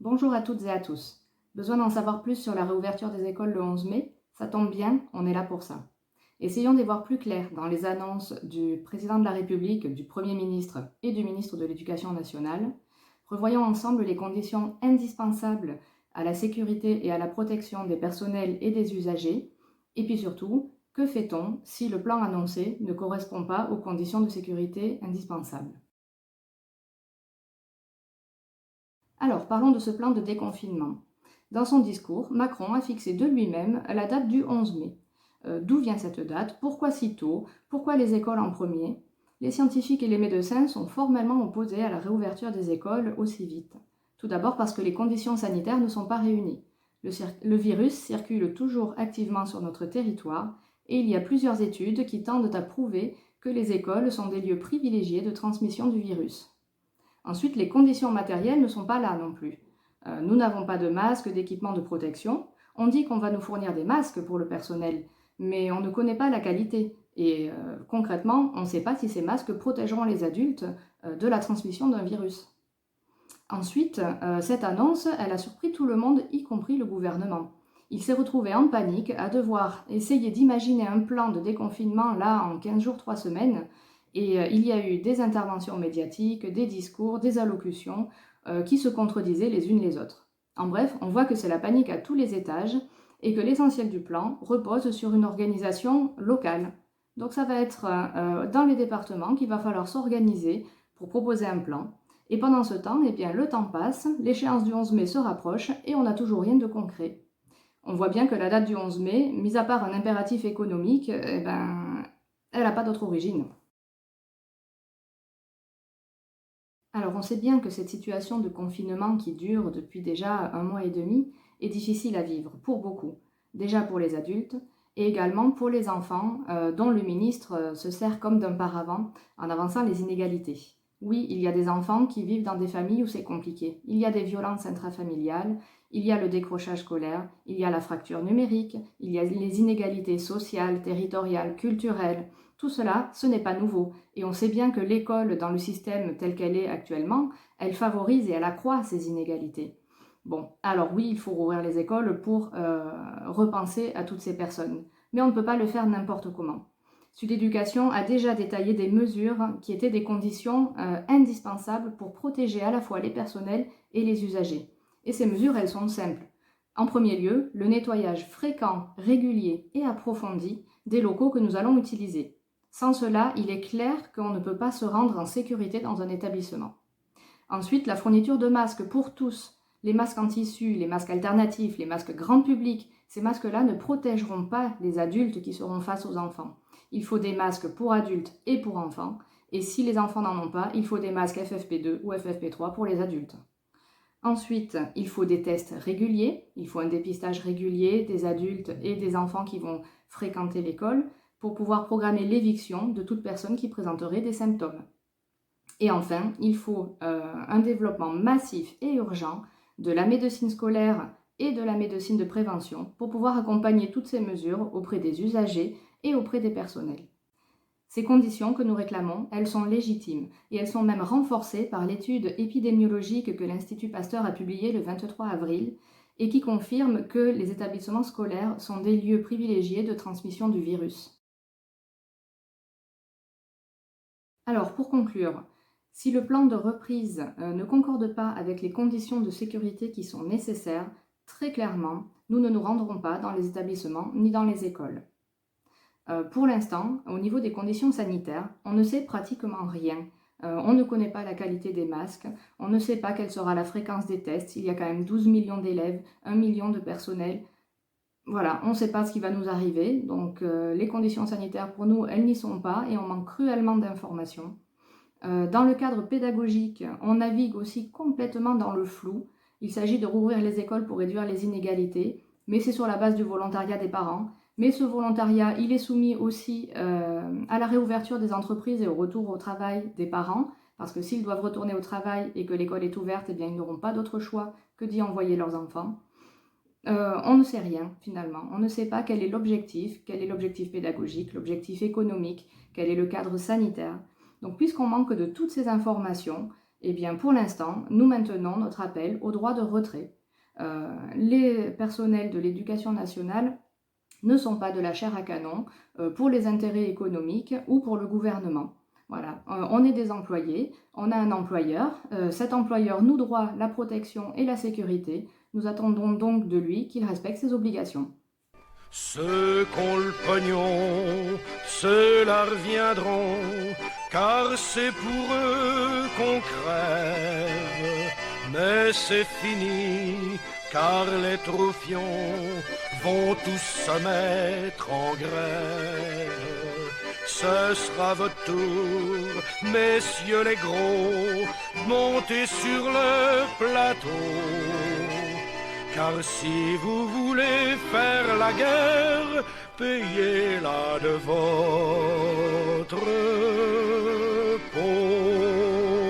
Bonjour à toutes et à tous. Besoin d'en savoir plus sur la réouverture des écoles le 11 mai? Ça tombe bien, on est là pour ça. Essayons d'y voir plus clair dans les annonces du président de la République, du Premier ministre et du ministre de l'Éducation nationale. Revoyons ensemble les conditions indispensables à la sécurité et à la protection des personnels et des usagers. Et puis surtout, que fait-on si le plan annoncé ne correspond pas aux conditions de sécurité indispensables? Alors, parlons de ce plan de déconfinement. Dans son discours, Macron a fixé de lui-même la date du 11 mai. D'où vient cette date? Pourquoi si tôt? Pourquoi les écoles en premier? Les scientifiques et les médecins sont formellement opposés à la réouverture des écoles aussi vite. Tout d'abord parce que les conditions sanitaires ne sont pas réunies. Le virus circule toujours activement sur notre territoire et il y a plusieurs études qui tendent à prouver que les écoles sont des lieux privilégiés de transmission du virus. Ensuite, les conditions matérielles ne sont pas là non plus. Nous n'avons pas de masques, d'équipements de protection. On dit qu'on va nous fournir des masques pour le personnel, mais on ne connaît pas la qualité. Et concrètement, on ne sait pas si ces masques protégeront les adultes de la transmission d'un virus. Ensuite, cette annonce, elle a surpris tout le monde, y compris le gouvernement. Il s'est retrouvé en panique à devoir essayer d'imaginer un plan de déconfinement là en 15 jours, 3 semaines. Et il y a eu des interventions médiatiques, des discours, des allocutions qui se contredisaient les unes les autres. En bref, on voit que c'est la panique à tous les étages et que l'essentiel du plan repose sur une organisation locale. Donc ça va être dans les départements qu'il va falloir s'organiser pour proposer un plan. Et pendant ce temps, eh bien, le temps passe, l'échéance du 11 mai se rapproche et on n'a toujours rien de concret. On voit bien que la date du 11 mai, mis à part un impératif économique, eh ben, elle n'a pas d'autre origine. Alors on sait bien que cette situation de confinement qui dure depuis déjà un mois et demi est difficile à vivre pour beaucoup. Déjà pour les adultes et également pour les enfants dont le ministre se sert comme d'un paravent en avançant les inégalités. Oui, il y a des enfants qui vivent dans des familles où c'est compliqué. Il y a des violences intrafamiliales, il y a le décrochage scolaire, il y a la fracture numérique, il y a les inégalités sociales, territoriales, culturelles. Tout cela, ce n'est pas nouveau. Et on sait bien que l'école, dans le système tel qu'elle est actuellement, elle favorise et elle accroît ces inégalités. Bon, alors oui, il faut rouvrir les écoles pour repenser à toutes ces personnes. Mais on ne peut pas le faire n'importe comment. Sud Éducation a déjà détaillé des mesures qui étaient des conditions indispensables pour protéger à la fois les personnels et les usagers. Et ces mesures, elles sont simples. En premier lieu, le nettoyage fréquent, régulier et approfondi des locaux que nous allons utiliser. Sans cela, il est clair qu'on ne peut pas se rendre en sécurité dans un établissement. Ensuite, la fourniture de masques pour tous. Les masques en tissu, les masques alternatifs, les masques grand public, ces masques-là ne protégeront pas les adultes qui seront face aux enfants. Il faut des masques pour adultes et pour enfants. Et si les enfants n'en ont pas, il faut des masques FFP2 ou FFP3 pour les adultes. Ensuite, il faut des tests réguliers, il faut un dépistage régulier des adultes et des enfants qui vont fréquenter l'école pour pouvoir programmer l'éviction de toute personne qui présenterait des symptômes. Et enfin, il faut un développement massif et urgent de la médecine scolaire et de la médecine de prévention pour pouvoir accompagner toutes ces mesures auprès des usagers et auprès des personnels. Ces conditions que nous réclamons, elles sont légitimes et elles sont même renforcées par l'étude épidémiologique que l'Institut Pasteur a publiée le 23 avril et qui confirme que les établissements scolaires sont des lieux privilégiés de transmission du virus. Alors, pour conclure, si le plan de reprise ne concorde pas avec les conditions de sécurité qui sont nécessaires, très clairement, nous ne nous rendrons pas dans les établissements ni dans les écoles. Pour l'instant, au niveau des conditions sanitaires, on ne sait pratiquement rien. On ne connaît pas la qualité des masques, on ne sait pas quelle sera la fréquence des tests. Il y a quand même 12 millions d'élèves, 1 million de personnel. Voilà, on ne sait pas ce qui va nous arriver. Donc les conditions sanitaires pour nous, elles n'y sont pas et on manque cruellement d'informations. Dans le cadre pédagogique, on navigue aussi complètement dans le flou. Il s'agit de rouvrir les écoles pour réduire les inégalités, mais c'est sur la base du volontariat des parents. Mais ce volontariat, il est soumis aussi à la réouverture des entreprises et au retour au travail des parents, parce que s'ils doivent retourner au travail et que l'école est ouverte, eh bien, ils n'auront pas d'autre choix que d'y envoyer leurs enfants. On ne sait rien finalement, on ne sait pas quel est l'objectif pédagogique, l'objectif économique, quel est le cadre sanitaire. Donc puisqu'on manque de toutes ces informations, Eh bien, pour l'instant, nous maintenons notre appel au droit de retrait. Les personnels de l'éducation nationale ne sont pas de la chair à canon pour les intérêts économiques ou pour le gouvernement. Voilà, on est des employés, on a un employeur, cet employeur nous doit la protection et la sécurité, nous attendons donc de lui qu'il respecte ses obligations. Ceux qu'ont le pognon, ceux-là reviendront, car c'est pour eux qu'on crève. Mais c'est fini, car les troufions vont tous se mettre en grève. Ce sera votre tour, messieurs les gros, montez sur le plateau. Car si vous voulez faire la guerre, payez-la de votre peau.